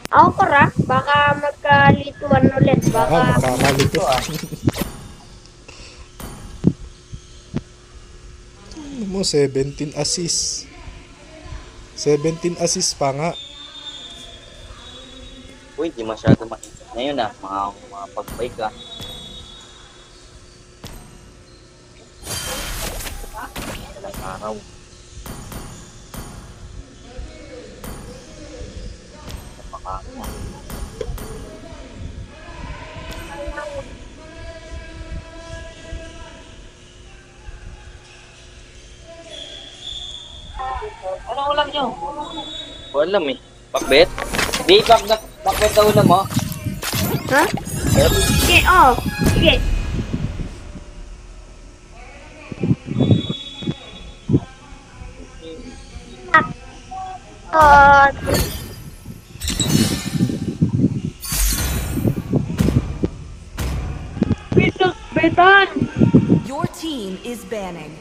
Ako kora, baka magkalituan ulit. Baka Makakalito. Ito ah. Ano mo, 17 assists. 17 assists pa nga. Uy, di masyado makita ngayon ah. Mga pag-bike ah. Ilang araw. Napaka. Ano ulam nyo? Ulam eh. Pakbet? Di, pakbet na ulam mo. ha? Bet? Sige, oh. Sige. Ah, Beton! Your team is banning.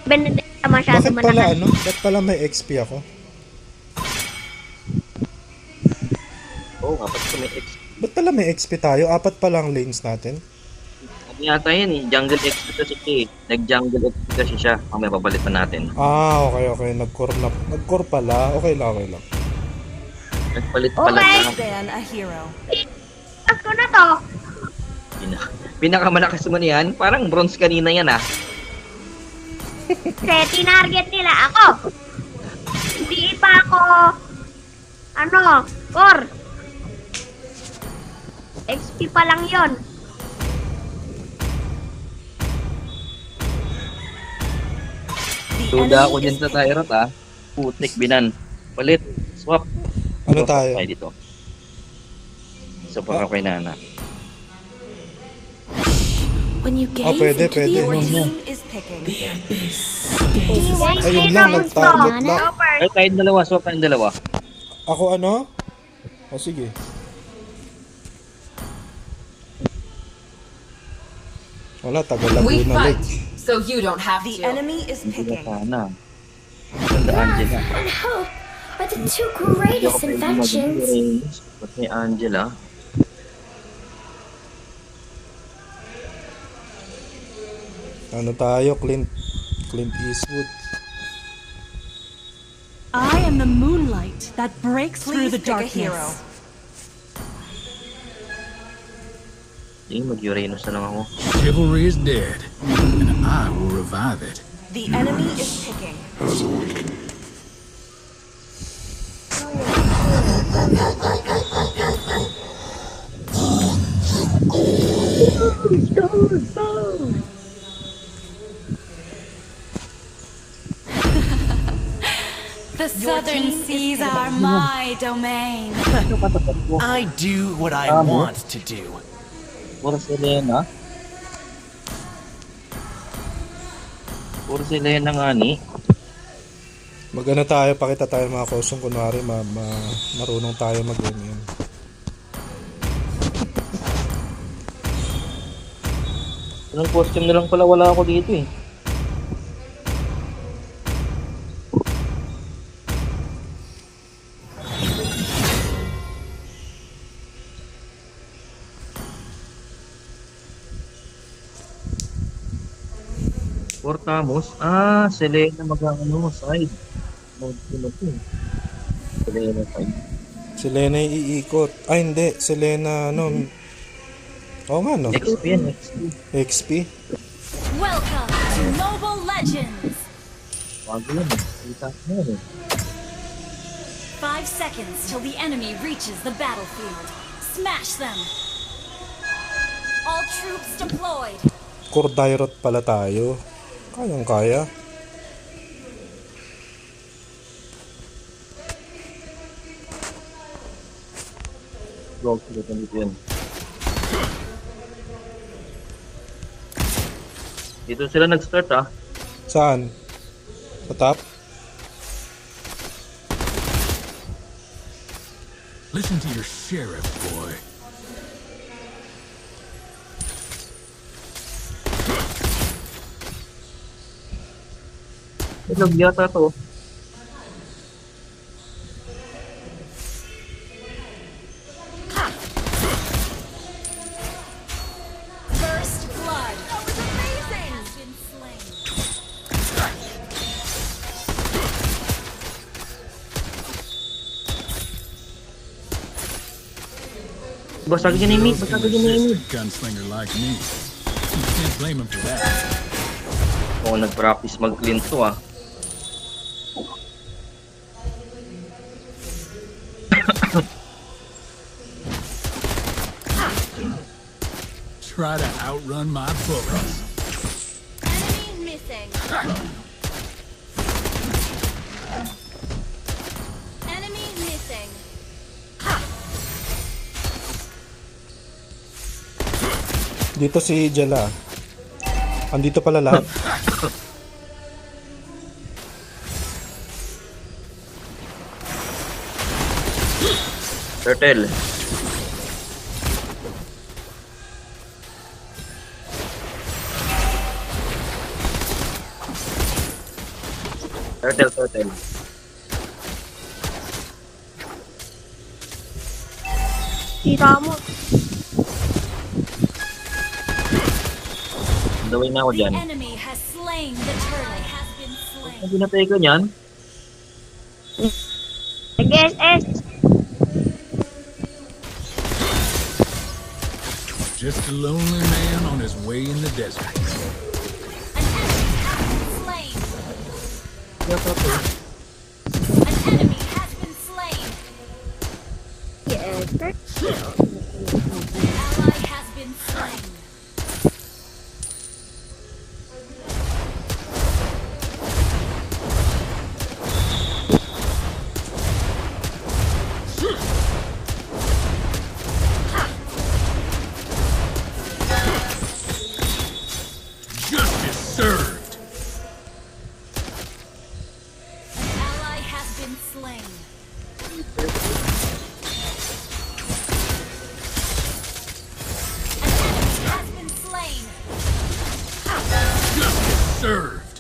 Benedetta masyado Bakit pala manakas. ano? Ba't pala may XP ako? Oo nga, ba't may X? Ba't pala may XP tayo? Apat pa lang lanes natin. Ano yata yun eh, jungle X kasi siya eh. Nag-jungle X kasi siya. Mamaya babalitan natin. Okay. Nag-core pala. Okay lang. Nagpalit pala Okay. na. Ban a hero. Ako na to. Pinakamalakas mo niyan, parang bronze kanina yan ah. Kasi tinarget nila ako. Hindi pa ako, core. XP pa lang yon. The Tuda ako enemy dyan is sa Tyrant ah. Putik, binan. Palit, swap. Ano Swap tayo? tayo dito. Isa pa kay Nana. When you gaze pwede, into pwede. the your No, team is picking. Ayun lang, nag-target lang. Ay, tayong dalawa, swap tayong dalawa. Ako ano? Sige. Wala, tagal We Laguna fight, Lake. so you don't have The to. enemy is Hindi na picking. sana. Ganda Angela. And hope are the two Hindi greatest ako pwede inventions. mag-range. Ba't may Angela? Ano tayo? Clint Eastwood. I am the moonlight that breaks through Please the pick a hero. darkness. Hindi, mag-Uranus na lang ako. Chivalry is dead, and I will revive it. The enemy is picking. The southern seas are my domain. I do what I want to do. Puro si Elena. Puro si Elena nga ni. Mag-ano tayo, pakita tayo mga kosong. Kunwari, marunong tayo mag-game. Anong costume na lang pala wala ako dito eh. Portamos? Selena mag-ano, side. Mag-ano to. Selena side. Selena iikot. Ay, hindi. Selena, Oo nga, no? XP yan, XP. XP. Welcome to Mobile Legends. Bago yan eh. Kita mo yan eh. 5 seconds till the enemy reaches the battlefield. Smash them. All troops deployed. Core Dairot pala tayo. Kayang-kaya. Go, sila dito yan. Dito sila nag-start ah. Saan? Sa top? Listen to your sheriff, boy. Ilog yata to. Basag yun yung mid. Girls can Basag yun yung mid. resist a gunslinger like me. You can't blame him for that. Oo, nag-practice mag-clean to ah. Try to outrun my bullets. Enemy missing. Enemy missing. Dito si Jela. Andito pala lahat. Turtle. Turtle. Tira mo. Dawin na ako dyan. Enemy has slain the turtle. Has been slain. Ang pinatay ko niyan. Nag-SS. Just a lonely man on his way in the desert. An enemy has been slain. An enemy has been slain. Yes. An ally has been slain. Justice served. Ally has been slain. An enemy has been slain. Justice served.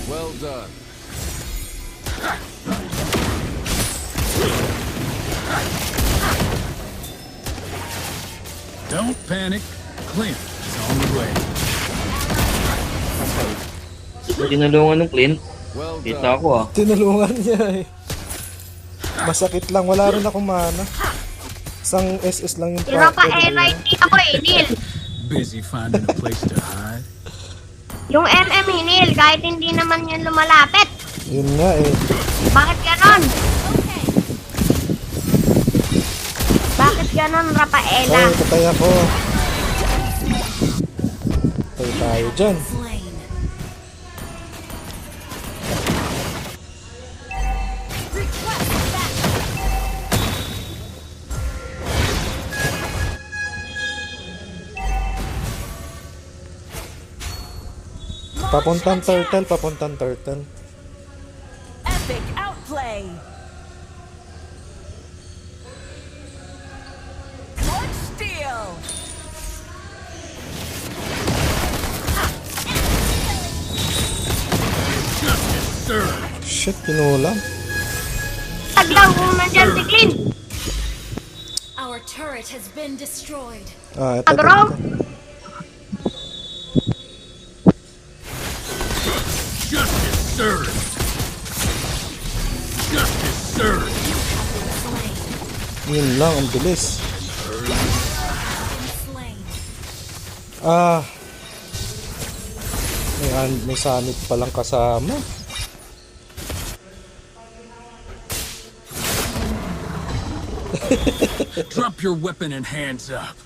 Well done. Don't panic. Clint is on the way. Tinulungan ng Clint. Well Kita done. ako ah. Tinulungan niya eh. Masakit lang. Wala rin akong mana. Isang SS lang yung Tira pa factor. right ako eh, Neil. Busy finding a place to hide. Yung MM Neil, kahit hindi naman yan lumalapit. Yun nga eh. Bakit ganon? Okay. Bakit ganon, Rafaela? Ay, patay ako. Patay tayo dyan. Slain. Request backup. Papuntang turtle. Epic outplay. Clutch steal. Justice served. Shit, pinulang. Taglang kung nandyan si Clint. Our turret has been destroyed. Ah, ito. Agrong. Justice served. Justice served. Slain. Yun lang, ang bilis. Slain. Ah. May sanit palang kasama. Drop your weapon and hands up.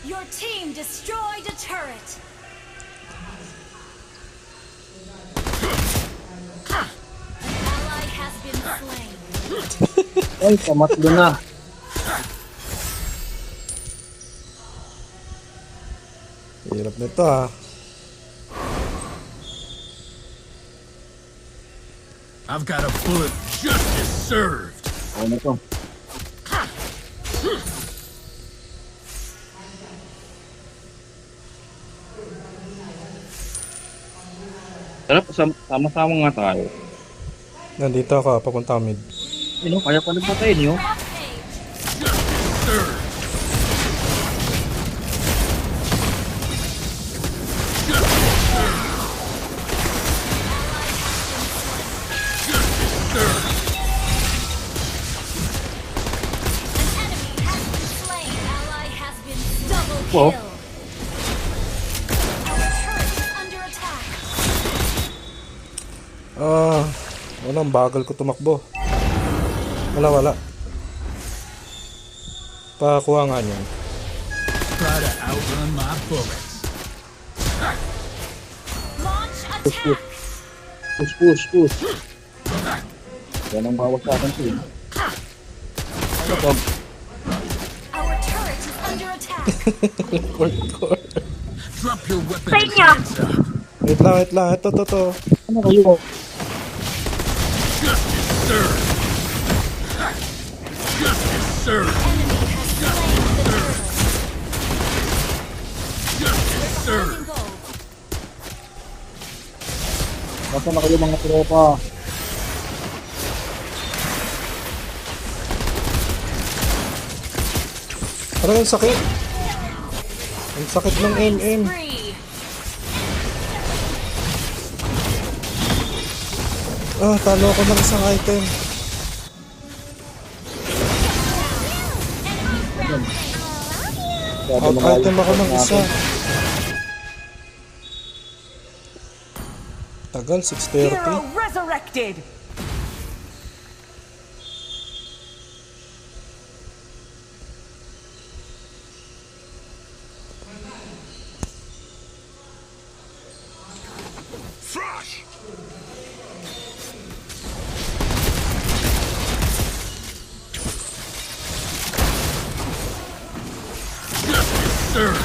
Your team destroyed a turret. An ally has been slain. Ay, pamatlo na. Hirap nito ah. I've got a bullet. Justice served. Ano to? Tara, sama-sama nga tayo. Nandito ako, papunta mid. Ano, kaya pa nagpatayin niyo? Rampage. Justice served. Justice served. po. Kill. Our turret is under attack. Walang bagal ko tumakbo. Wala. Pakuha nga niyan. Try to outrun my bullets. Launch attack. Push. Yan ang bawag sa akin to. Ano to? Our turret is under attack. Drop your weapons Sa and inyo. hands up. Wait lang. Ito. Ano kayo? Justice served. Justice served. Enemy has slain the turtle. Justice served. Having gold. Basta na kayo mga tropa. Parang ang sakit. Ang sakit ng MM. Spree. Talo ako ng isang item. Out item ako ng isa. Tagal, 6:30. Hero resurrected. Flash! Justice served.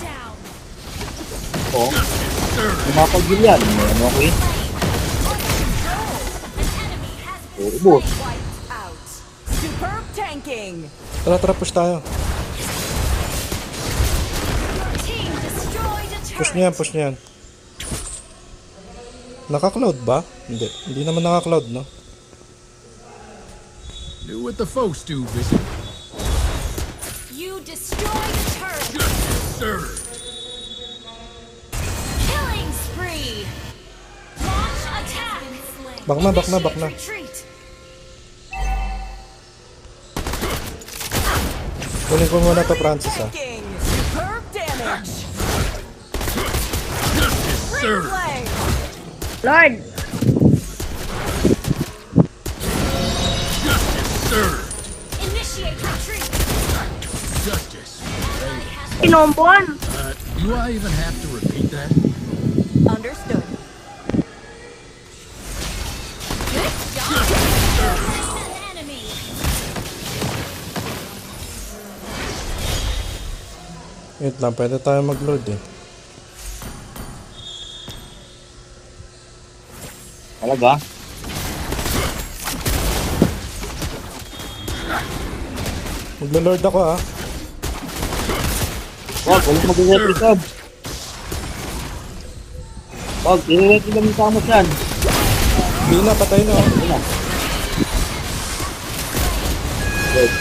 Down. Oh, Justice served. lumapag yun yan. Ano okay? An enemy has Ubus. Wiped out. Superb tanking. Tara, push tayo. team destroyed a turret. Push niyan. Naka-cloud ba? Hindi naman naka-cloud, no? Do what the folks do, visit. You destroyed a turret. Justice served. Killing spree. Launch attack. Back na. Initiate retreat. Kunin ko muna to, Francis, Tanking. Superb damage. Justice served. Replay. Lord, Justice served. Initiate retreat. Justice. sinombuan. Do I even have to repeat that? Understood. Good job. An enemy. Wait lang, pwede tayo mag-load eh. Talaga? Maglo-lord ako ah. Wag, walang mag-ready sub. Wag, i-ready lang yung tama dyan. Bina, patay na oh. Ano na? Wait,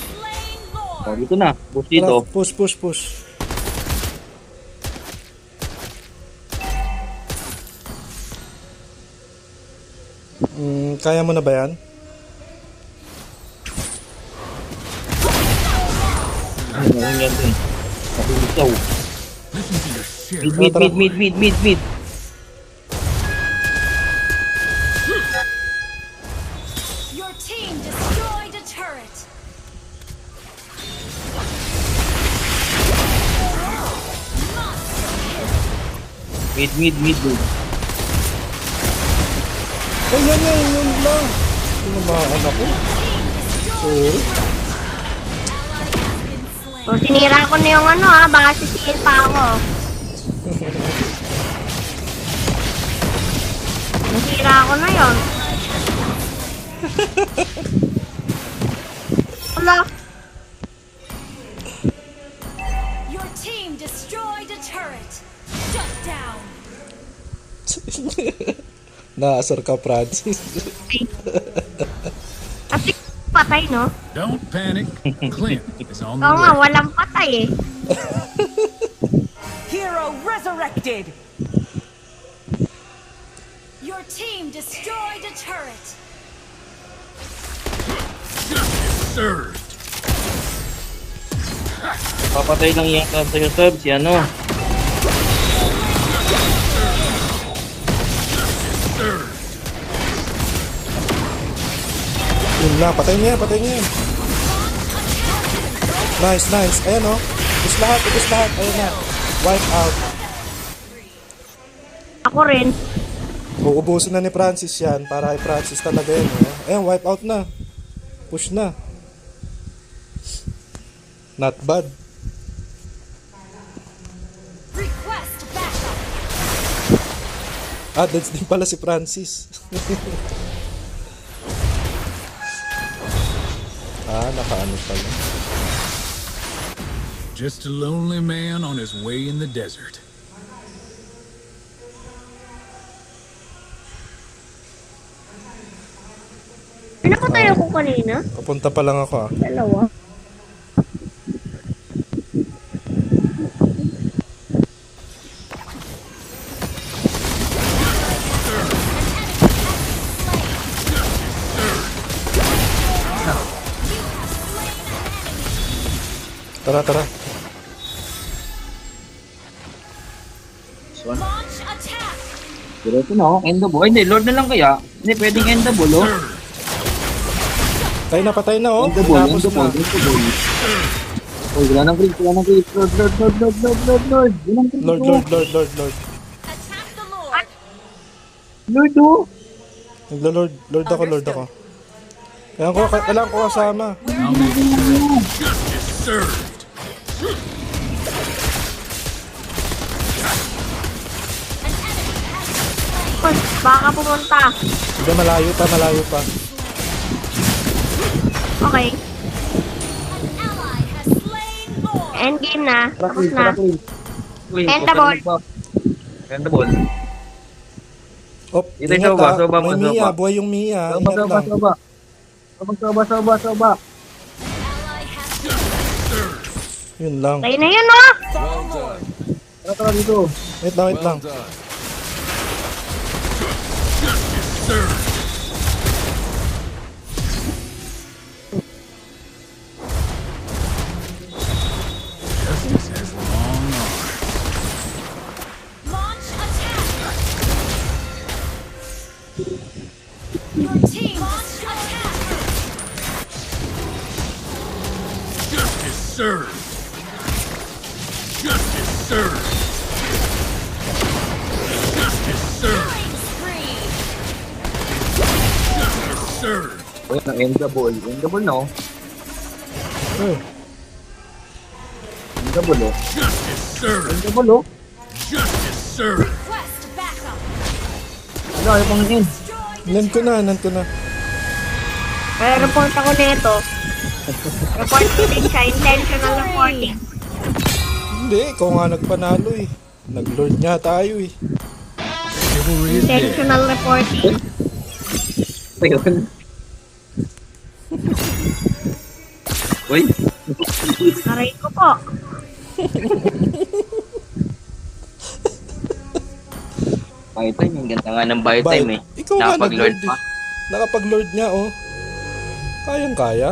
Slain Lord. oh, dito na. Push Tara, dito. push. Kaya mo na ba yan? Ano na yan eh. Nabulisaw. Listen to your shit. Mid. Your team destroyed a turret. Mid. Oh, yan lang. Tinamaan ako. Sorry. O, sinira ko na yung ano baka sisihin pa ako. Nasira ko na yun. Wala. Your team destroyed a turret. Shut down. Naasar ka, Francis. patay, no? Don't panic. Clint is on the Oo nga, way. walang patay eh. Hero resurrected. Your team destroyed a turret. Justice served. Papatay lang yata sa'yo, Sub, si ano. Served. Yun lang, patay niya yan, patay niya yan. Nice, nice. Ayan o. Ubus lahat, ubus lahat. Ayan na. Wipe out. Ako rin. Uubusin na ni Francis yan para kay Francis talaga yun. Oh. Ayan, wipe out na. Push na. Not bad. Request backup. That's din pala si Francis. Nakaano pala. Just a lonely man on his way in the desert. Pinapatay ako kanina. Papunta pa lang ako ah. Dalawa. Tara, tara. Launch attack. Diretso na, endable. Ay, hindi, Lord na lang kaya. Hindi, pwedeng endable, oh. Patay na oh. Endable, Tapos endable, na. endable. Oh, wala nang creep, wala nang creep. Lord, Lord, Lord, Lord, Lord, Lord, Lord. Wala nang creep, Lord, oh. Lord, Lord, Lord, Lord. Attack the Lord. Lord, oh. Naglo-Lord, Lord ako, Lord ako. Kailangan ko kasama. I'll make sure justice served. Uy, baka pumunta. Hindi, malayo pa, malayo pa. Okay. Ally has slain Lord. Endgame na. Tara, Tapos creep, na. tara, creep. Uy, Endable. Endable. Op, Dito, ingat soba, ah. soba, May soba. Mia, buhay yung Mia. Soba, Ingat soba, lang. soba. Soba, soba, soba. Ally has Yun lang. Tayo na yun, oh! Well done. Tara, tara dito. Wait lang, wait Well lang. done. Justice served. Justice has long arms. launch attack. Your team launch attack. Justice served. Justice served. Justice served. Killing spree. Justice served. Uy, endable. Endable, no? Eh, Endable, oh. Justice served. Endable, oh. Justice served. Request backup. Wala, ayaw pang end. Destroy nan ko na, nan ko na. May report ako nito. Reporting siya. Intentional reporting. Hindi, ikaw nga nagpanalo eh. Nag-Lord nga tayo eh. Chivalry is dead. Intentional reporting. Ayun. Uy, Aray ko po. buy time. Ang ganda nga ng buy time, eh. Ikaw nga Nakapag-Lord nag-Lord pa. eh. Nakapag-Lord nga oh. Kayang-kaya.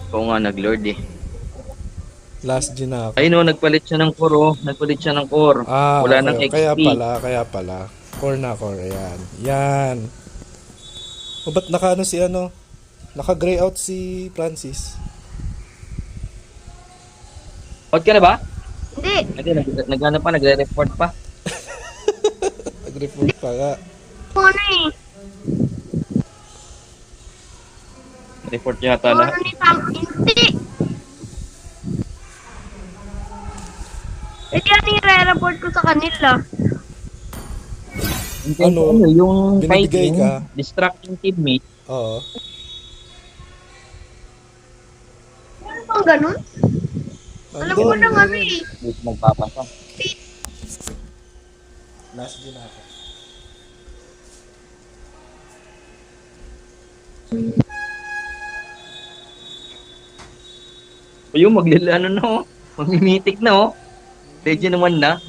Oo nga, nag-Lord, eh. Last gen na ako. Ayun, oh, nagpalit siya ng core, oh. Nagpalit siya ng core. Wala nang okay. XP. Kaya pala. Core na core, ayan. Yan. O ba't naka ano si ano? Naka-gray out si Francis. Out ka na ba? Hindi. Nag-ano pa, nagre-report pa. Nag-report pa nga. Muna eh. Report yata Muna lahat. ni Sam. Hindi. Hindi yan i-report ko sa kanila. Ano? Yung Binibigay fighting, ka? distracting teammate. Oo. Ano bang ganun? Alam ko Andun. lang ano eh. Wait, magpapasa. Last gen na ako. Ayun, ano na oh. Mamimitik na oh. Legend naman na.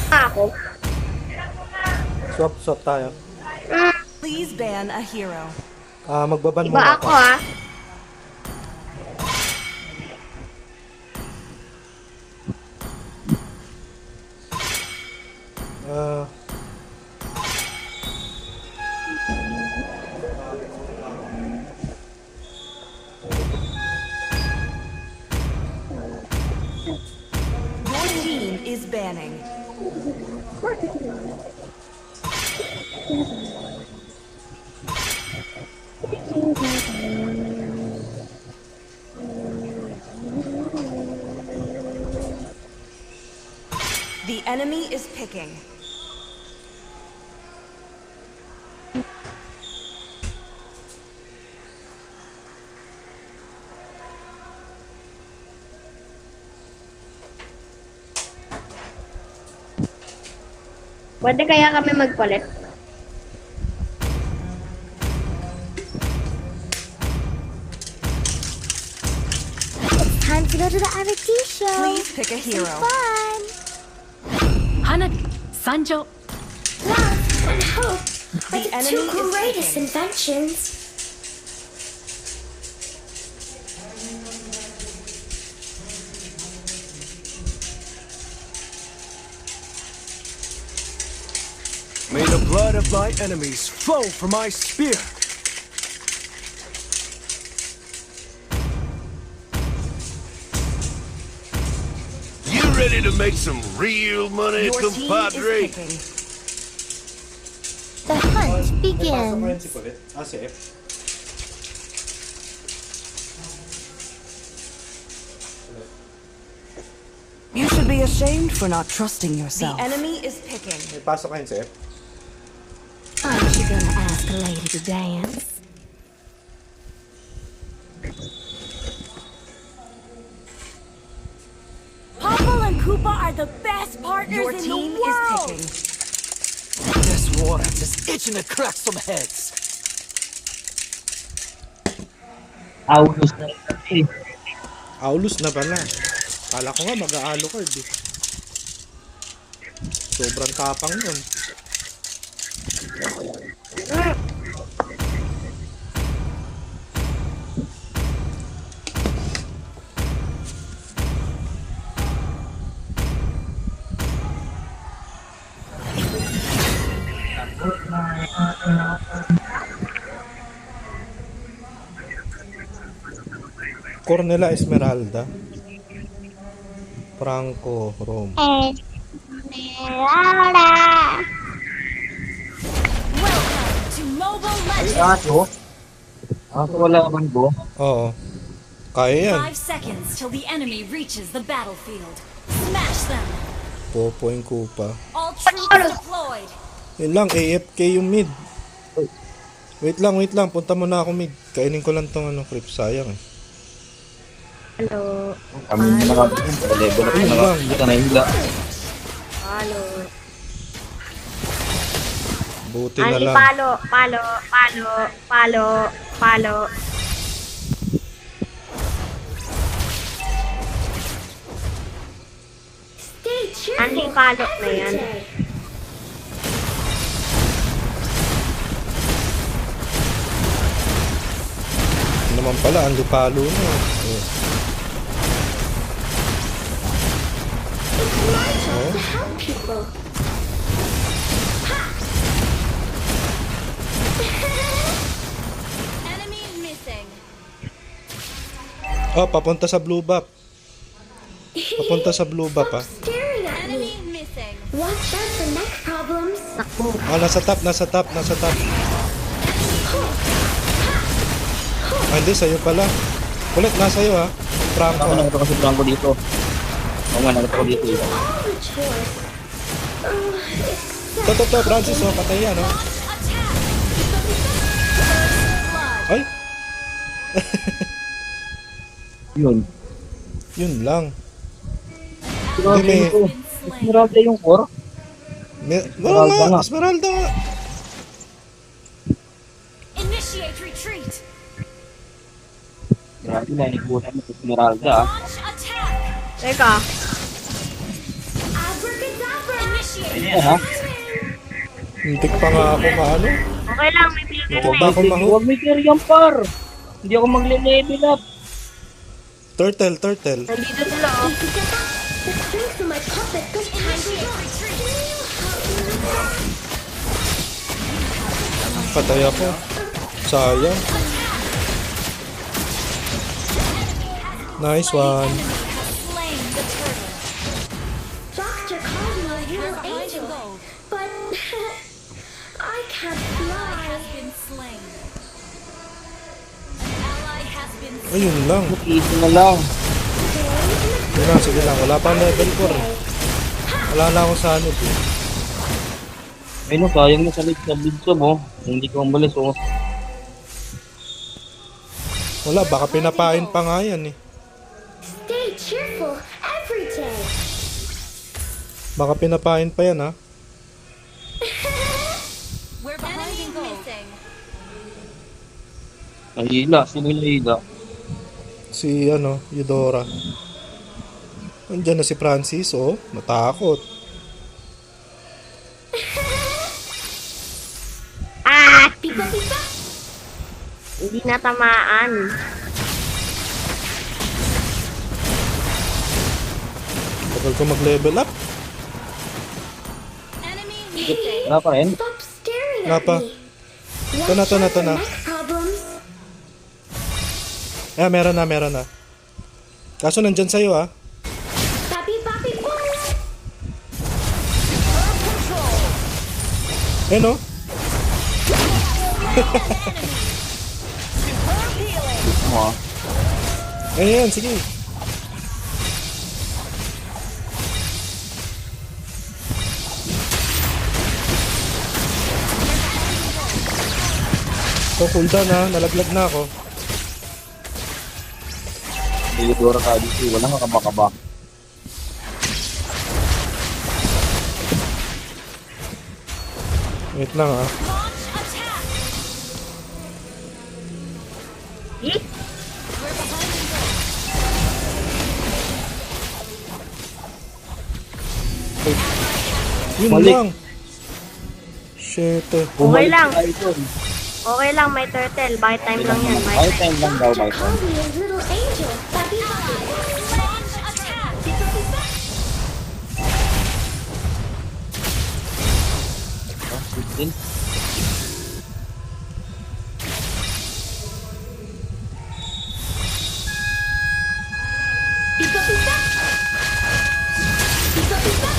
Ako. Swap tayo. Please ban a hero. Magbaban Iba muna ako ah. Ah, Your team is banning. The enemy is picking. Pwede kaya kami magpalit? Time to go to the Arity show. Please pick a hero. Fun. Hanabi, Sanjo. Love and hope are The the enemy two is greatest picking. inventions. May the blood of my enemies flow from my spear. You ready to make some real money, Your team is compadre? picking. The hunt may begins. friendship ulit. Si F. You should be ashamed for not trusting yourself. The enemy is picking. May pasok kayo si F. Aren't you gonna ask a lady to dance? Popple and Koopa are the best partners Your in team the world. is picking. This water just itching to crack some heads. Aulus na rin. Aulus na pala. Kala ko nga mag-aalocard eh. Sobrang tapang nun. Cornela Esmeralda. Franco Rom. Esmeralda. Welcome to Mobile Legends. Aso? Aso wala man bo? Oo. Kaya yan. 5 seconds till the enemy reaches the battlefield. Smash them. Popo yung Koopa. All troops deployed. Yun lang, AFK yung mid. Wait lang. Punta mo na ako mid. Kainin ko lang tong creep. Sayang eh. Hello. Kami na level up na kita na hila. Palo. Buti na Ani lang. palo. Stay cheerful. Ani palo na yan. Ano naman pala, ang lipalo na. Oh. It's my job to help people. Oh, papunta sa blue buff. Papunta sa blue buff, ah. Staring at me. Enemy missing. Watch out for neck problems. Ah, nasa top, nasa top, nasa top. Ah, hindi, sa'yo pala. Ulit, nasa iyo, ha. Franco. Ako nakita ko si Franco dito. Oo nga, nakita ko dito. All the chores. To, Francis, oh, patay yan, oh. Ay, Yun. yun lang. Grabe may- ito. Esmeralda yung core. Wala Esmeralda nga, nga. Esmeralda nga. Initiate retreat. Grabe na, inibutan mo si Esmeralda ah. Launch attack. Teka. Abracadabra. Initiate. Ayan ha. Hintik pa nga ako maano. Okay lang, may pilgrim Huwag na ba akong mahu- Huwag may carry ang par. Hindi ako magle-level up. Turtle. Nandito sila, oh. The strength of my puppet goes initiate retreat. Patay ako. Sayang. Nice one. Slain the turtle. Doctor called me a real angel, but I can't fly. Been slain. An ally has been Ayun lang. Easy na lang. Yun lang, sige lang. Wala pang level 4 eh. Wala na akong sanib eh. Ay no, sayang na sa lead mo. Hindi ko umalis oh. Wala, baka pinapain pa nga yan eh. Stay cheerful every day. Baka pinapain pa yan, ha. We're behind in gold. Missing. Nahila, sino yung nahila? Si, Eudora. Andiyan na si Francis, oh. Natakot. Ah! Pipa pipa. Hindi natamaan. Tagal ko mag-level up. Enemy missing. Wala pa rin? Stop staring Wala at pa. me. Ito na, ito na, ito na. Neck problems. Meron na. Kaso nandyan sa'yo, ha. Papi papi boy. Oh. Mo ah. Ayan, sige. So, cooldown ha. Nalaglag na ako. Eudora ka dito. Wala nga kabakaba. Wait lang ha. Launch attack. Eh? Yun Balik. lang. Shit. Okay lang. Tayo dun. Okay lang, may turtle. Buy time lang yan. Buy By time. time lang daw, by Call time. me a little angel. Papi papi. Launch attack. Pipa pipa. Fifteen. Pipa pipa. Pipa pipa.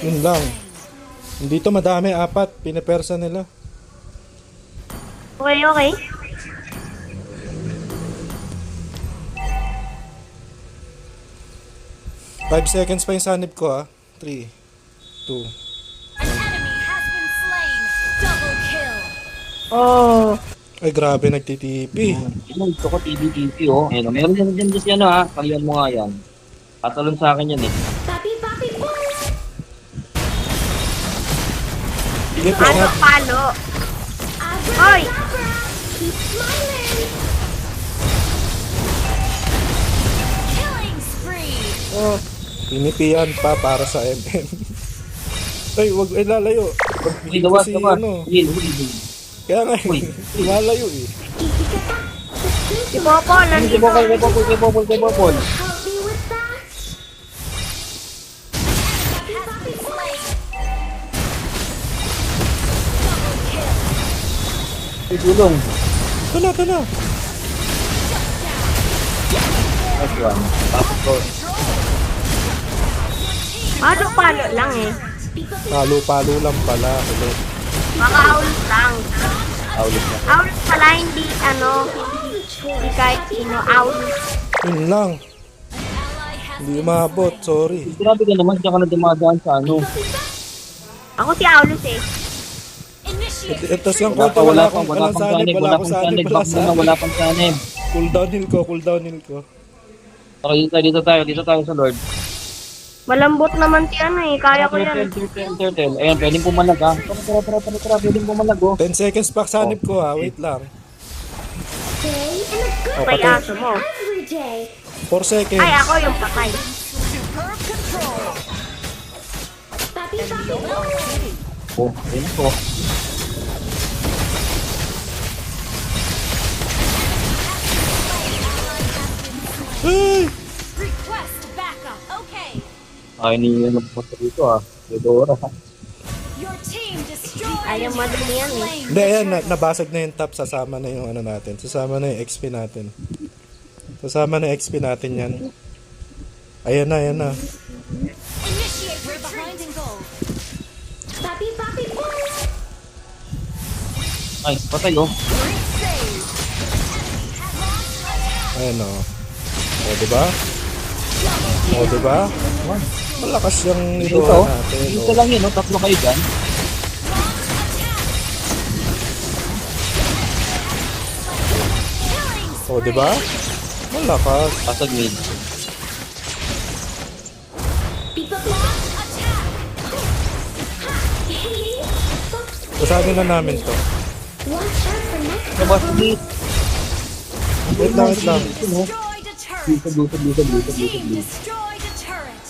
Yun lang. Dito madami, 4. Pinapersa nila. Okay. 5 seconds pa yung sanib ko, ha. 3, 2. An enemy has been slain. Double kill. Oh. Ay, grabe, nagtitipi. Yun, gusto ko TBTP oh. Ayun, meron dyan kasi kaliyan mo nga yan. Tatalon sa akin yan eh. Papi papi boy. Sige, push na. Palo. Hoy! Abracadabra. Keep smiling. Killing spree. Oh, pinipian pa para sa MM. Ay, wag lalayo. Pag Uy, gawas, kasi gawas. Huli. Kaya nga, lalayo eh. Si Popo, Kay nandito. Bopol. Help me with that. Papi papi boy. Ay, tulong. Ito na. Nice one. Tapos ko. Palo-palo lang eh. Palo-palo lang pala. Ulit. Baka aulit lang. Aulit na. Aulit pala, hindi hindi kahit sino. Aulit. Yun lang. Hindi umabot, sorry. Grabe ka naman, diyan ka na dumadaan sa ano. Ako si Aulit eh. Ito siyang konti, wala akong sanib, wala akong sanib, wala sanib. Wala pang sanib. Cooldown heal ko, cooldown heal ko. Okay, dito tayo sa Lord. Malambot naman si ano eh. Kaya ko yan. Turtle. Ayan, pwedeng pumalag ha. Tara, pwedeng pumalag oh. 10 seconds pa sanib ko ha, wait lang. Day and a good Oh, May patay. aso mo. every day. 4 seconds. Ay, ako yung patay. Papi, papi, Oh, ayun po. Ay! Request backup. Okay. Ay, ni ano po dito ah. Dodora. Your team destroyed. Ayaw madali yan eh. Hindi, ayan, nabasag na yung top, sasama na yung ano natin. Sasama na yung XP natin. Sasama na yung XP natin yan. Ayan na, ayan na. Initiate retreat. Behind and goal. papi, papi, boy. Ay, patay oh. Ayan o. O, diba? O, diba? Malakas yung Dito nito oh. natin. Dito O. lang yun oh. Tatlo kayo dyan. O, diba? Malakas. Pasag mid. Pipa, pipa. Basahin na namin to. Watch out for next Labas mid. Wait lang, wait lang. Destroyed a turret. Team destroyed a turret.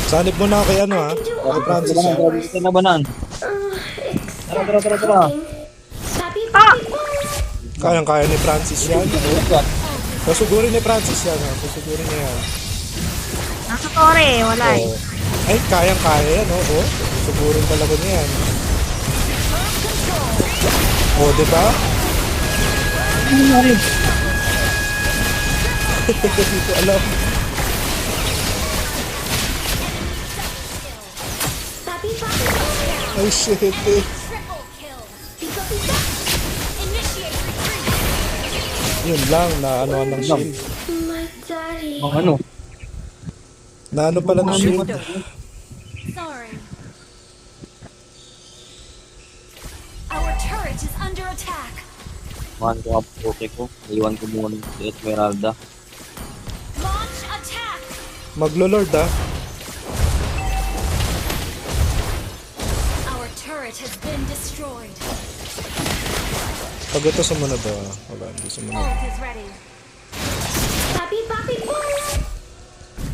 Sanib mo na kay ano ha. Kay Francis ha. Dito na banan. Tara. Papi, papi, boy. Kayang-kaya ni Francis yan. Yan. Pasugurin ni Francis yan ha. Pasugurin niya yan. Nasa tore eh. Wala eh. O. Ay, kayang-kaya yan o. O. Pasugurin talaga niya yan. O, diba? Hindi ko alam. Papi, papi, boy. Ay, shit eh. Triple kill. Pipa, pipa. Initiate retreat. Yun lang, naano ng shield. My daddy. Ang ano? Naano pala ng shield. Sorry. Our turret is under attack. Mahan ko ang puti ko. Iwan ko muna si Esmeralda. Launch attack. Maglo-lord ah. Our turret has been destroyed. Pag ito sumunod ah. Wala, hindi sumunod. Ult is ready. Papi, papi, boy.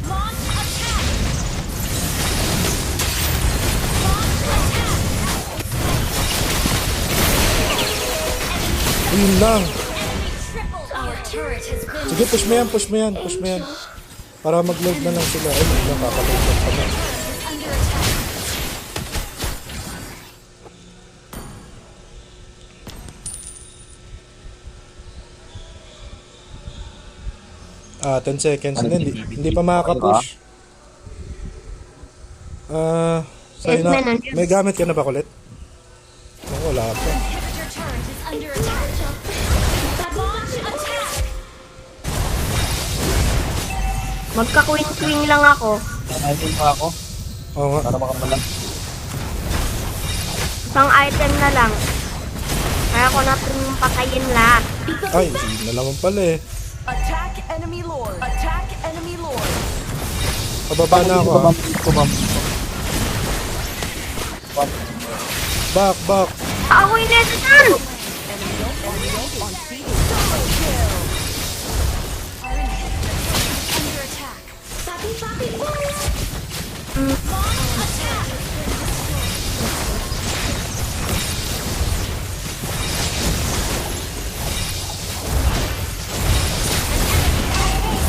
Launch attack. Launch attack. Yun lang. Triple. Our turret has been Sige, push mo yan, push mo yan, push mo yan. Para mag-load na lang sila. Ay, nakakaload pa na. under attack. Ah, 10 seconds. Hindi pa makaka-push. Ah, sa'yo na. May gamit ka na ba kulit? Oh, wala pa. Inhibitor turret is under attack. Launch attack. Magka-queen-queen lang ako. Item pa ako. Oo nga. Para makapalag. Isang item na lang. Kaya ko na itong patayin lahat. Ay, hindi na naman pala eh. Attack enemy lord. Attack enemy lord. Pababa na ako ah. Back, back. Ako yung netizen! Under attack. Papi, papi, boy. Launch attack.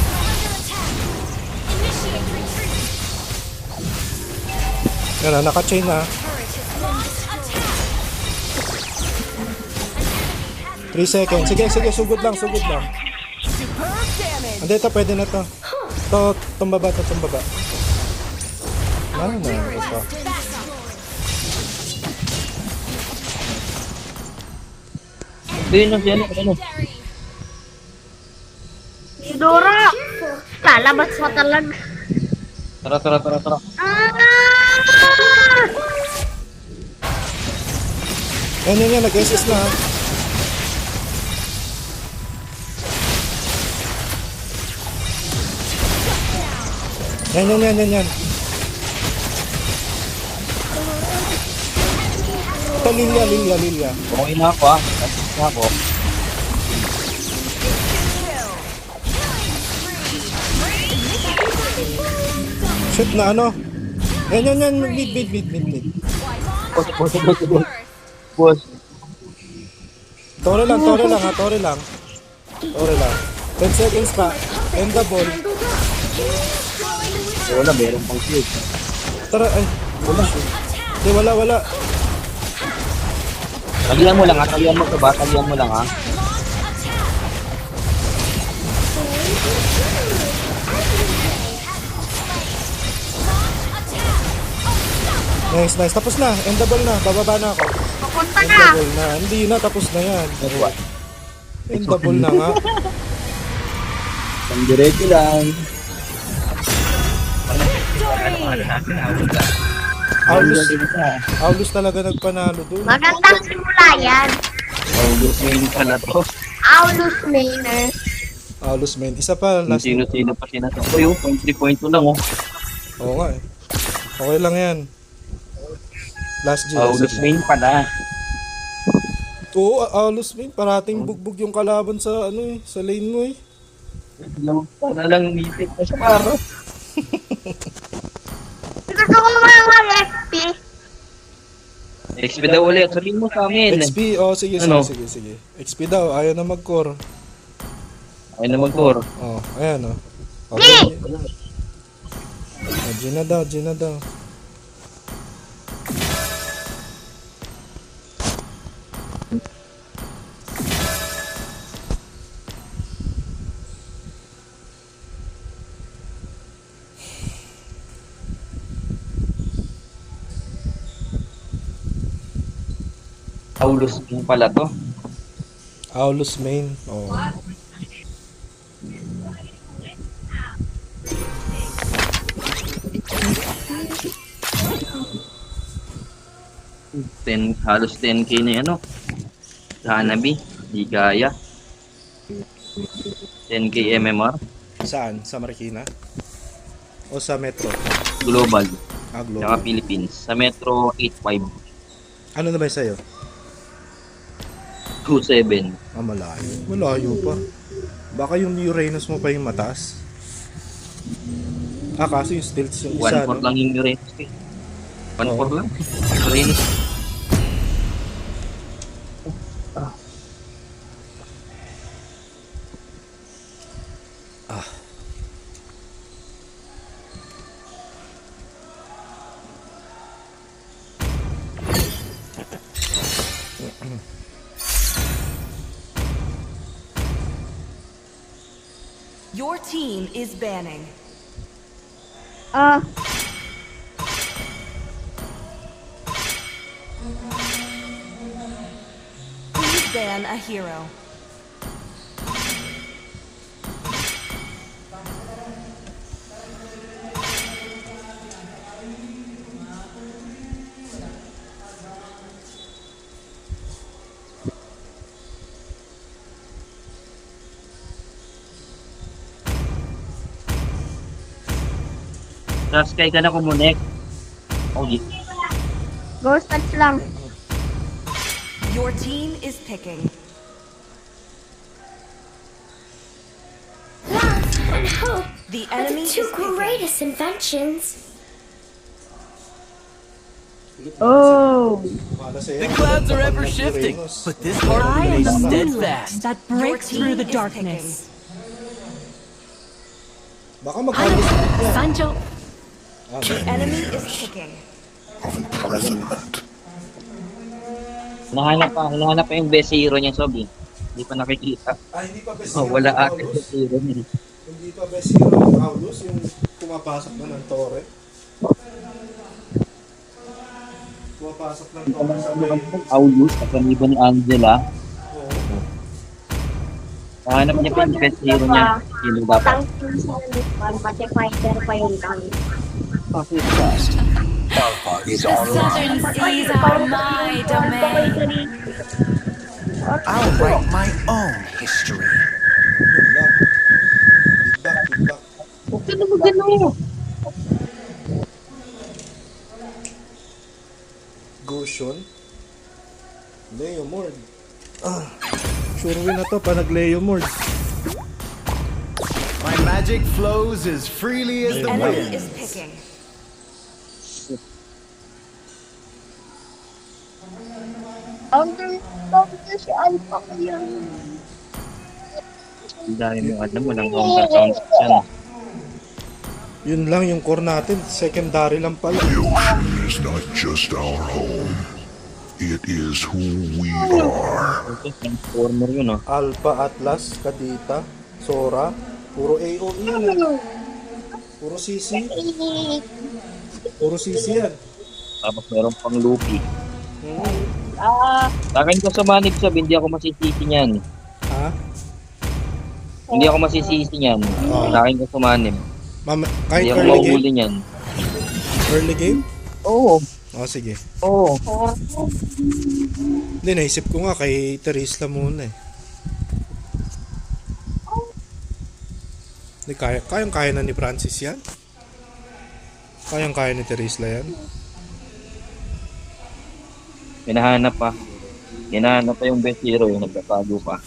Under attack. Initiate retreat. Yan na, naka-chain na. Turret has launched attack. 3 seconds. Sige, sugod lang. Superb damage. Hindi, ito, pwede na to. Tumbaba. Ano na, ito. Ayun na siya, ano? Dora! Lalabas pa talaga. Tara. Ah! Yan, nag-SS na ha. Yan. Ito, Lilia. Okay na ako, Tapos na ako. Shoot na ano. Yan, mid. Boss. Tore lang. 10 seconds pa. End the ball. Wala, meron pang shield. Tara, ay. Hindi, wala. Tagihan mo lang ha. Tagihan mo lang ha. Nice. Tapos na. End the ball na. Bababa na ako. Pupunta End na. the ball na. Hindi na. Tapos na yan. End the ball na nga. Diretso lang. Aulus talaga nagpanalo doon. Magandang simula yan. Aulus main pala to. Aulus Mainer. Aulus main. Isa pa. Last. Sino pa sinato. Yung 0.3 lang Oo nga eh. Okay lang yan. Last G. Aulus main pala. Oo, Aulus main. Parating bugbog yung kalaban sa sa lane mo eh. Para lang nitik na sa paro. Gusto ko mga XP. XP daw ulit. Sabihin mo sa amin. XP, sige. XP daw, ayaw na mag-core. Ay na mag-core. Ayan Gina daw. Aulus main pala to. Aulus main. Halos 10k na yan, Hanabi, di kaya. 10k MMR, Saan? Sa Marikina? O sa Metro? global, Global. saka Philippines. Sa Metro 85, Ano naman sa'yo? 27. Malayo pa. Baka yung Uranus mo pa yung mataas. Kaso yung stilts yung isa, 1-4 lang yung Uranus. 1-4 lang. Uranus. Your team is banning. Please ban a hero. Tapos kay ka na kumunik. Ghost touch lang. Your team is picking. Love and hope The are enemy the two is picking. greatest inventions. The clouds are ever shifting, but this heart remains steadfast. That breaks through the darkness. Baka mag-harvest yan. Sancho. The enemy is picking. Hinahanap pa yung best hero niya, Sobi. Hindi pa nakikita. Hindi pa best Oh, hero wala yung ate Aulus. sa hero niya. Hindi pa best hero yung Aulus, yung pumapasok na ng torre. Pumapasok ng torre sa may... Aulus, kasama ni Angela. Oo. Hanap niya pa yung best hero niya. Sino dapat? Tank yung sa Lupon, pati fighter pa yung tank. The southern seas are my domain. I'll write my own history. Yun lang. Feedback. Huwag ka na magano. Goshen. Leomord. Sure win na to pa nag-Leomord. My magic flows as freely as the Enemy wind. is picking. Ang dami mo alam, walang counter yan. Yun lang yung core natin. Secondary lang pala. Ocean is not just our home. It is who we are. Ito, transformer yun, oh. Alpha, Atlas, Kadita, Sora. Puro AOE yan eh. Puro CC. Puro CC yan. Tapos meron pang Luffy. Hmm. Sa akin ko sa Manix Sab, hindi ako masisisi niyan. Ha? Hindi ako masisisi niyan. Sa akin ko sa Manix. Kahit Hindi ako early game? mahuli niyan. Early game? Oo. O sige. Oo. Hindi, naisip ko nga kay Teresla muna eh. Hindi, kaya na ni Francis yan? Kaya ni Teresla yan? Hinahanap pa. Hinahanap pa yung best hero, yung nagtatago pa.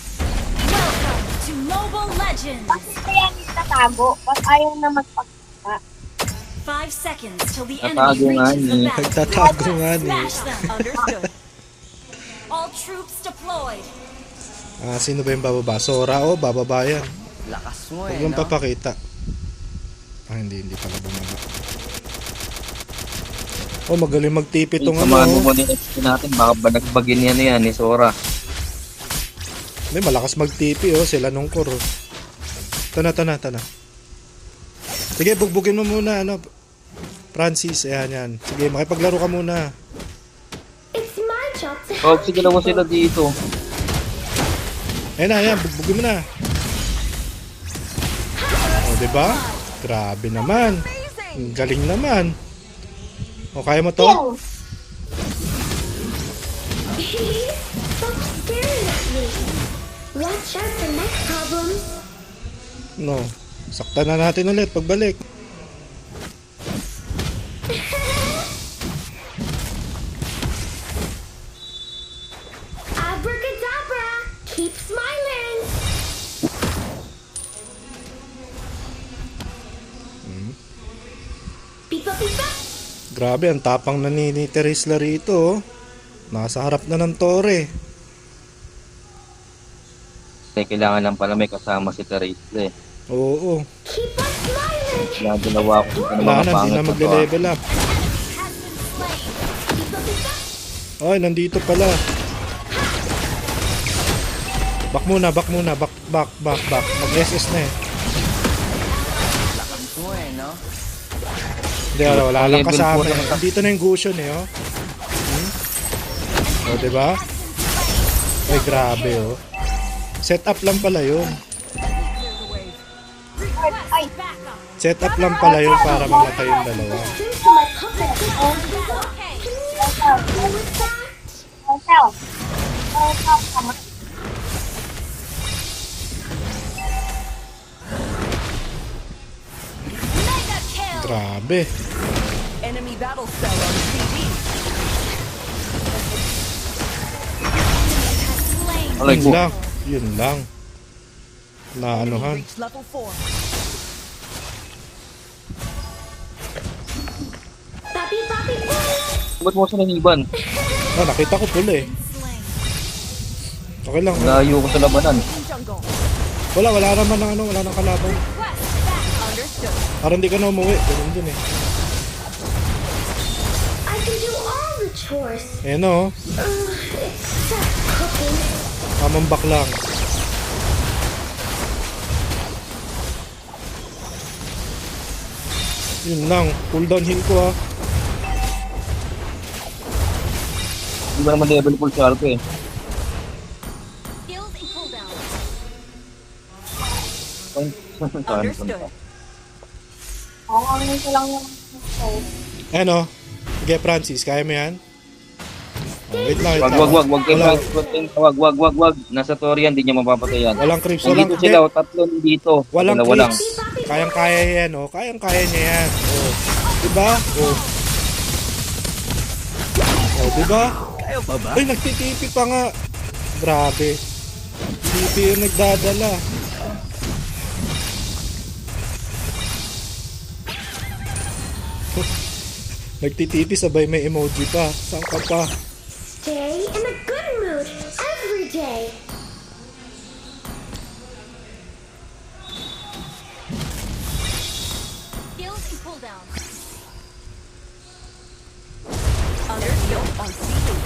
Welcome to Mobile Legends. Bakit kaya nagtatago? Ba't ayaw na magpagkita? 5 seconds till the Nagtatago enemy nga reaches the ni. battle. Nagtatago nga ni. Smash them. Understood. All troops deployed. Sino ba yung bababa? Sora o bababa yan? Lakas mo Huwag eh, lang no? papakita. Hindi pala bumaba. Oh, magaling mag-TP tong Samahan mo ano. muna yung XP natin, baka banagbagin yan ni Sora. Hindi, malakas mag-TP oh, sila nung core. Tana. Sige, bugbugin mo muna, ano. Francis, yan. Sige, makipaglaro ka muna. It's my job to Oh, help sige naman sila dito. Ayan, bugbugin mo na. Oh, diba? Grabe naman. Ang galing naman. O, kaya mo to? Stop staring at me. Watch out for next problems. No. Saktan na natin ulit pagbalik. Abracadabra. Keep smiling. Pipa. Grabe, ang tapang na ni Teresla rito. Oh. Nasa harap na ng torre. Kailangan lang pala may kasama si Teresa eh. Oo. Keep on smiling. Ginagawa ko sa Wala mga na, hindi pangit na na to. magle-level up. Ay, nandito pala. Back muna. Back. Mag-SS na eh. Lakas mo eh, no? Hindi, wala lang Level kasama 4 eh. naman. Nandito na yung Gushen eh, oh. O, diba? Ay, grabe, oh. Set up lang pala yun. Set up lang pala yun para mamatay yung dalawa. Listen to my puppet. Can you help me with that? Mega kill. Grabe. Enemy battle cell on CD. Slain. Alay ko. Yun lang. Naanuhan. Reach level 4. Papi. Ba't mo sa naniban? Nakita ko pula eh. Slain. Okay lang. Layo ko sa labanan. Jungle. Wala naman ng wala nang kalaban. Quest back. Understood. Parang di ka na umuwi. Ganun din eh. I can do all the chores. Ayan o. Except cooking. Tamambak lang. Yun lang. Cooldown heal ko ha. Hindi ba naman level full si Arco eh. Skills and cooldown. Understood. Ano? Sige, Francis. Kaya mo yan? Oh, wait lang, wait lang. Wag kayo wag. Nasa Torian, hindi niya mapapatay yan. Walang creeps. Kung dito sila, tatlo dito. Walang Dalawa lang. creeps. Kayang-kaya yan, oh. Kayang-kaya niya yan. Oh. Diba? Oh. Oh, diba? Ay, nagtitipi pa nga. Grabe. TP yung nagdadala. Nagtitipi sabay may emoji pa. Saan ka pa? Stay in a good mood every day. Skills and cooldown. Understood. On speed.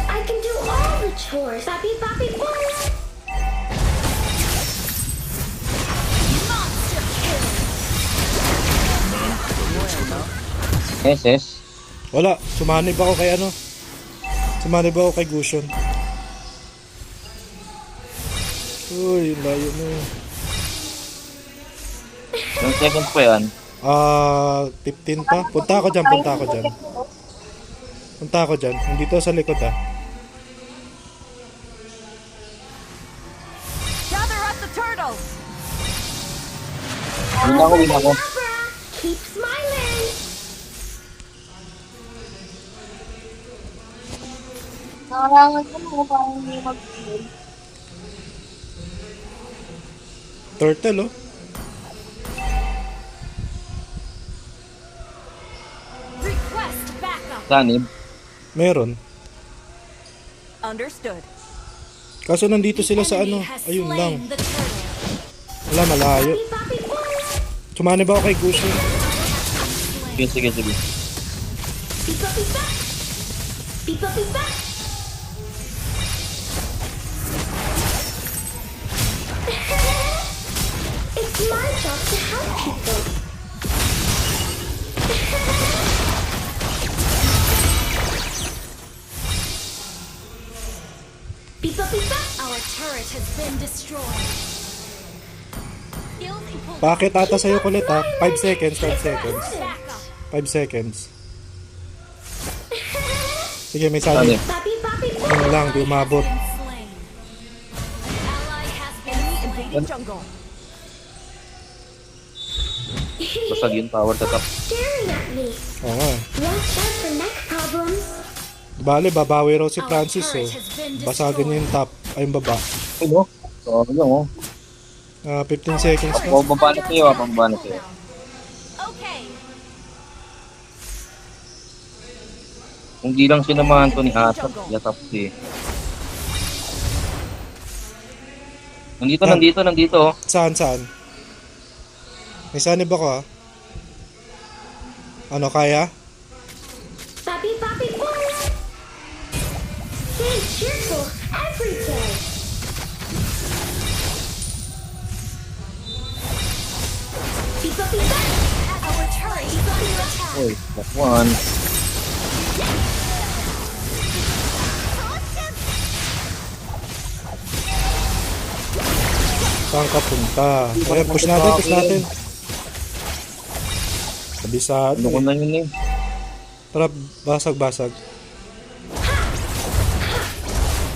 I can do all the chores. Papi, papi, boy. Monster kill. SS. Wala. Sumanib ako kay ano. Sumanib ako kay Gusion. Uy, layo na yun. Ilang seconds pa yan? 15 pa. Punta ako dyan. Nandito sa likod ah. Gather up the turtles. Win ako. Abra, keep smiling. Turtle oh. Request backup. Sanib. Meron. Understood. Kaso nandito sila sa ano. Enemy has Ayun slain lang. the turtle. Wala, malayo. Papi, papi, boy. Sumanib ako kay Gusion. Sige. Pipa, pipa. Pipa, pipa. It's my job to help people. Pipa, pipa. Our turret has been destroyed. Skills and cooldown. Bakit ata sa'yo kulit ha? 5 seconds. Backup. 5 seconds. Sige, may sanib. Papi, papi, boy. Ano lang, di umabot. Been slain. Ally has been Enemy slain. invading jungle. Basag yung tower sa top. Staring at me. Oo nga. Watch out for neck problems. Bale, babawi raw si Our Francis oh. turret has been Basagin niya yung top. Ay, yung baba. Ay, no? So, ano? 15 seconds pa. Pababa na sa'yo. Okay. Kung di lang sinamahan to ni Asap, yatap si. Nandito oh. Saan? May sanib ako ha. Ano, kaya? Papi, papi, boy. Stay cheerful every day. Pipa, pipa. Our turret is under attack. Uy, that one. Saan ka punta? Ayan, push natin. Kabisado Ano ko eh. na yun eh. Tara, basag.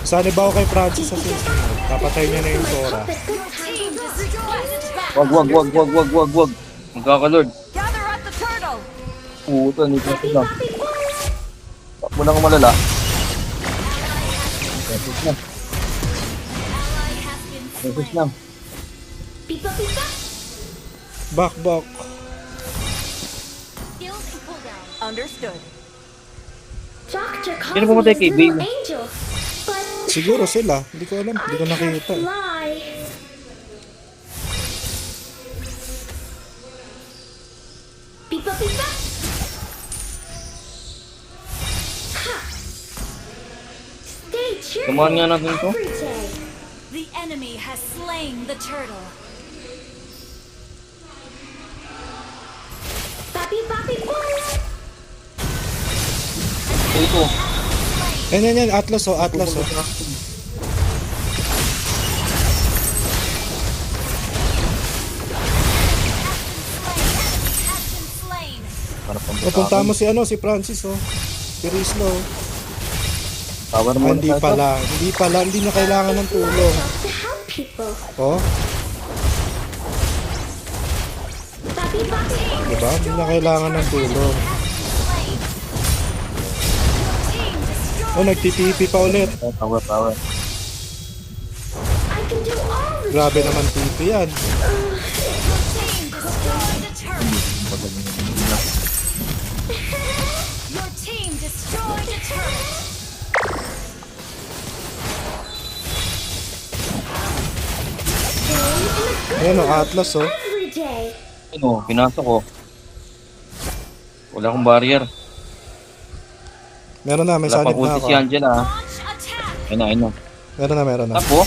Sanib ako kay Francis sa susunod. Papatay niya na yung Sora. Team destroyed. Wag. Magkakalord. Gather up the turtles. Puta, hindi ko Papi, na. papi, boy. Takbo lang malala. Ally has been Focus slain. lang. Pipa, pipa. Back. Skills and cooldown. Understood. Doctor calls Sino me pumatay his kay little Bale? angel. But Siguro sila. Hindi ko alam. I Hindi ko can't nakita. fly. Pipa, pipa. Ha. Stay cheerful Samahan nga natin to. every day. has slain the turtle. Papi, papi, boy! Ito. Yan. Atlas, oh. Atlas, oh. Has been slain. Para Pupunta mo si si Francis, oh. Si Rizlo, oh. Power Ah, mo. hindi pala. Hindi na kailangan ng tulong. To help people. Oh, Papi, papi, diba? Hindi na kailangan ng tulong. Oh, nagtitipi pa ulit. Power. I can do all the Grabe naman tipi yan. Your team destroyed a turret. Ayan, oh. Atlas, oh. every day. Ano, pinasok ko. Wala akong barrier. Meron na, may Wala sanib pang na ulti ako. si Angela. Launch attack. Ayun na. Meron na. Tapo.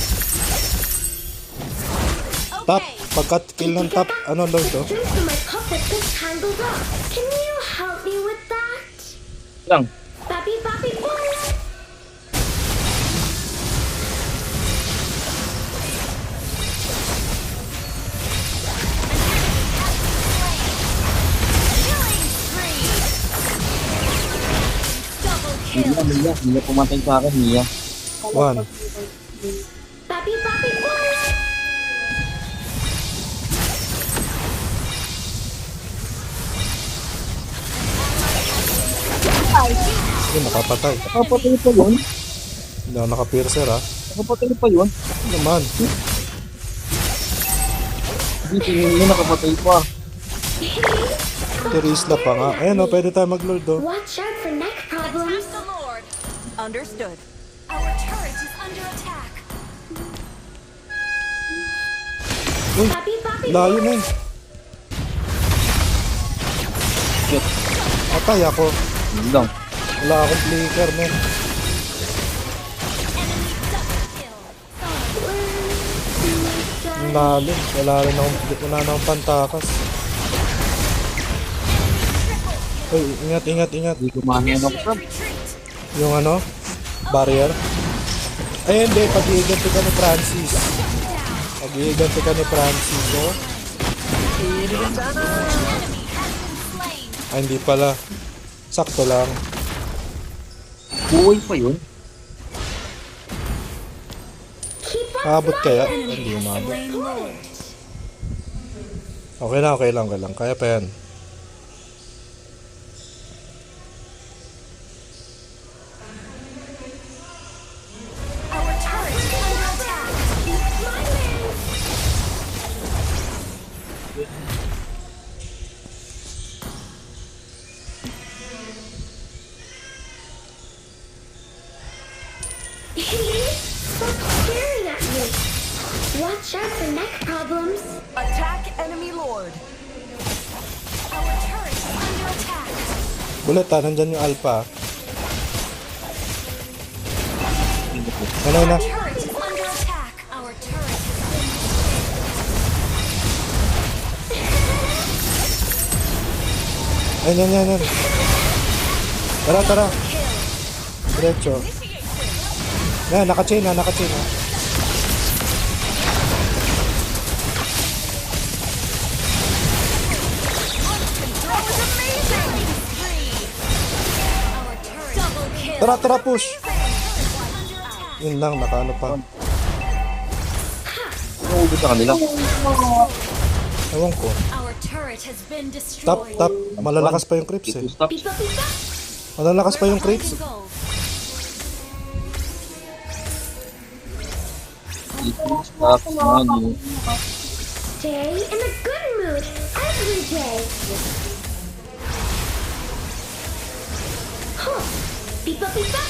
Top, Okay. pagkat kill ng top, Lord, oh. Drink to my puppet that's tangled up. Can you help me with that? Lang. Papi, papi, boy! Killing spree. Double kill. Mia pumatay sa akin, Mia. 1. Papi, papi, boy! Ayun, nakapatay. Nakapatay pa yun. Hindi ako naka-piercer, ha. Nakapatay pa yun. Ano naman? Hindi, nakapatay pa. Si Rizla pa nga. Ayan, oh. Pwede tayo mag-lord, oh. Watch out for neck problems. The Lord. Understood. Our turret is under attack. Uy, Papi, papi, layo na yun. Shit. Atay ako. Yun lang. Wala akong flicker, man. Enemy double kill. Ang lalim. Wala na akong pantakas. Uy, ingat. Hindi kumahin ako. Retreat. Yung barrier. Ay, hindi. Pag-iiganti ka ni Francis. Pag-iiganti ka ni Francis, oh. Enemy has been slain. Ay, hindi pala. Sakto lang. Buhay pa yun. keep up Maabot kaya? Enemy Hindi has maabot. slain Lord. Okay lang. Kaya pa yan. Our turret is under attack. Stop staring at me. Watch out for neck problems. Attack enemy Lord. Our turret is under attack. Bullet, nandyan yung alpha. Ano na? Turret is under attack. Our turret has been Yan. Tara. Diretso. Yan, naka-chain ha. Our turret Tara, push. Yun lang, nakaano pa. Nauubos sa kanila. Ewan ko. Our turret has been destroyed. Top. Malalakas pa yung creeps, eh. Stop. Pipa, pipa. Malalakas pa yung creeps. Gold. Stop. Money. Stay in a good mood every day. Huh. Pipa, pipa.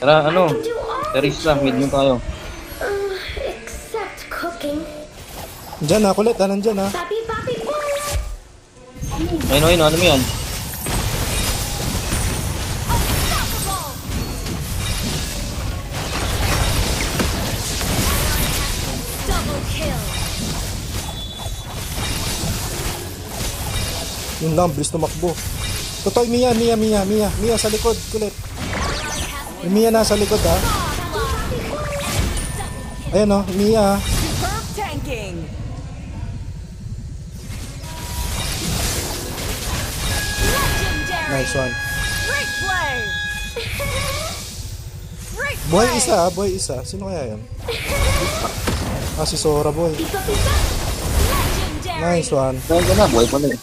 Tara, I can do all Teris lang, mid mo tayo. except cooking. Diyan ha, kulit. Nandyan ha. Papi, papi, boy. Ayun, ano mo yan? Yun lang, bilis tumakbo. Totoo, Mia sa likod, kulit. Yung Mia nasa likod, ha. Ayan, oh, Mia. Superb tanking. Nice one. Great play. Great Buhay isa, ha, buhay isa. Sino kaya yan? Ah, si Sora, boy. Nice one. Kaya ka na, buhay pa na eh.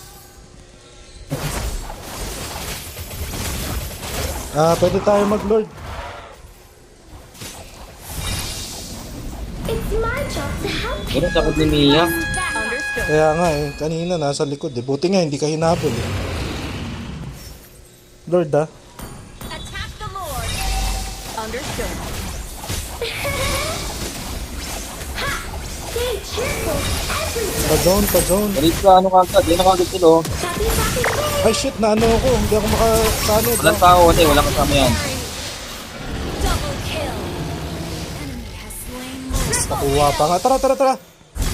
Ah, pwede tayo mag-lord. It's my job to help Ganun sakot ni Mia. Understood. Kaya nga eh, kanina nasa likod eh. Buti nga hindi ka hinabol eh. Lord, ah. Attack the Lord. Understood. Stay cheerful every Pa-zone. Marit ka, ano kagad? Yan ang kagad sila oh. happy day. Ay shit, naano ako. Hindi ako makasanod. Walang tao kasi, walang kasama yan. Double kill. Enemy has slain Lord. Nakuha pa nga. Tara.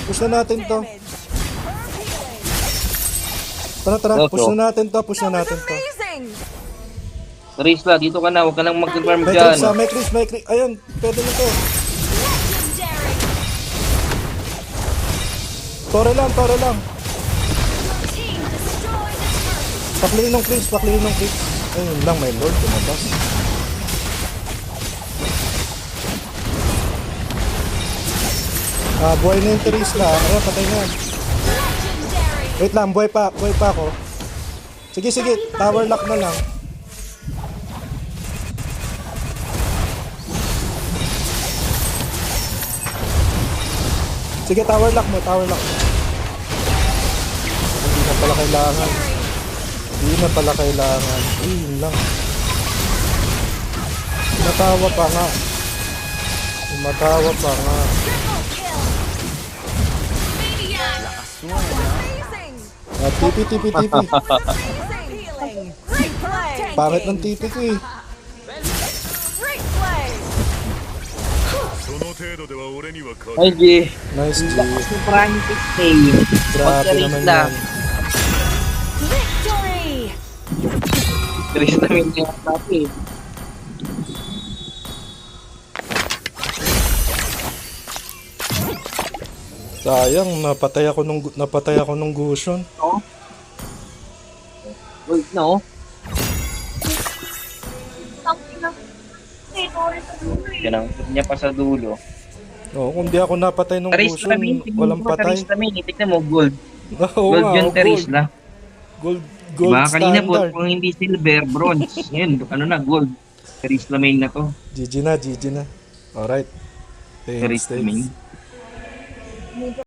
Push na natin to. Tara. Push na natin to. Amazing. Trisla, dito ka na, huwag ka nang mag-confirm May dyan. Chris, may Chris. Ayun, pwede na to. Legendary. Tore lang. Team destroy the turret. Paklilin ng Chris. Ayun lang, may Lord. Tumabas. Ah, buhay na yung Terisla. Ayan, patay na. Legendary. Wait lang, buhay pa ako. Sige, tower lock na lang. Sige, tower lock mo. Hindi na pala kailangan. Yun lang. Matawa pa nga. Triple kill. Maniac. Amazing. Ah, TP. Amazing. Healing. Great play. Pangit ng TP ko eh. Great play. Ay, G. Nice G. Sobrang stay. Grabe naman yan. Victory. Trisla, may niya natin. Sayang, napatay ako nung Gusion. No? Wait, no? Yan ang niya pa sa dulo. Oo, kung di ako napatay nung Trisla, Gusion, walang patay. Trisla, tignan mo, gold. Oo Gold nga, yun, gold. Trisla. Gold Diba, kanina po, standard. kung hindi silver, bronze. Yun, ano na, gold. Trisla main na to. GG na. Alright. Trisla main.